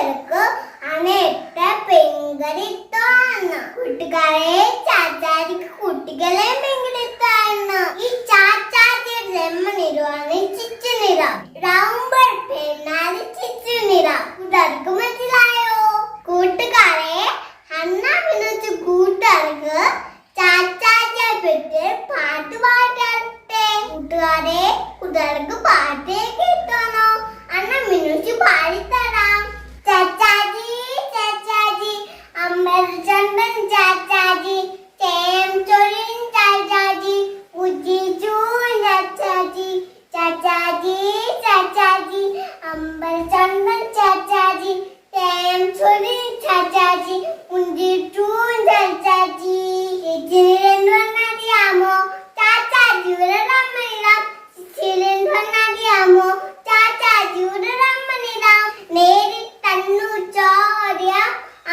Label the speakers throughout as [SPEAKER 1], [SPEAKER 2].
[SPEAKER 1] പേർക്ക് അണയിട്ട പെങ്കടിത്തോന്ന്. കൂട്ടുകാരെ, ചാച്ചാജിക്ക് കുട്ടികളെ പെങ്കടിത്തായിരുന്നു. ഈ ചാച്ചാജിയുടെ ജന്മനിറമാണ് ചിച്ചു നിറം. റൗമ്പർ പെണ്ണാല് ചിച്ചു നിറം. കൂട്ടുകാർക്ക് മനസ്സിലായോ? കൂട്ടുകാരെ, അന്ന വിളിച്ച് കൂട്ടുകാർക്ക് ചാച്ചാജിയെ പറ്റി പാട്ട് പാടട്ടെ. കൂട്ടുകാരെ, കൂട്ടുകാർക്ക് പാട്ട് കേൾക്കണോ? അന്ന മിനുച്ച് പാടിത്തരാം. ചാച്ചാജി ചാച്ചാജി അമ്പലചന്ദ്രൻ ചാച്ചാജി തേം ചൊരിൻ ചാച്ചാജി ഉജിച്ചു ചാച്ചാജി ചാച്ചാജി ചാച്ചാജി അമ്പലചന്ദ്രൻ ചാച്ചാജി തേം ചൊരിൻ ചാച്ചാജി ഉജിച്ചു ചാച്ചാജി. ചിച്ചിലെന്തുവന്നറിയാമോ? ചാച്ചാജിയുടെ റമ്മനിടാം. ചിച്ചിലെന്തുവന്നറിയാമോ? ചാച്ചാജിയുടെ റമ്മനിടാം. നേരിട്ടന്നു ചോദ്യ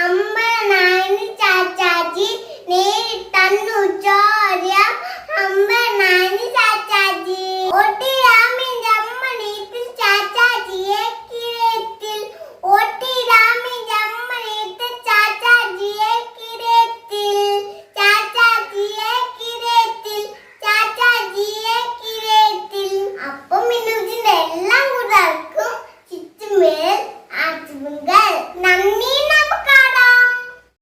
[SPEAKER 1] അമ്പനായന് ചാച്ചാജി. നേരിട്ടന്നു ചോദ്യ അമ്പനായന് ചാച്ചാജി. ഒട്ടിരാമിന്റെ അമ്മനീത്തിൽ ചാച്ചാജിയെ കിരത്തിൽ. ഒട്ടിരാമിന്റെ അമ്മനീത്തിൽ ചാച്ചാജിയെ കിരത്തിൽ. ചാച്ചാജിയെ കിരത്തിൽ. ചാച്ചാജിയെ കിരത്തിൽ. അപ്പം മിനുജിന്റെ എല്ലാ കൂട്ടുകാർക്കും ചിറ്റുമേൽ ആറ്റുപൊങ്കൽ. നന്ദി.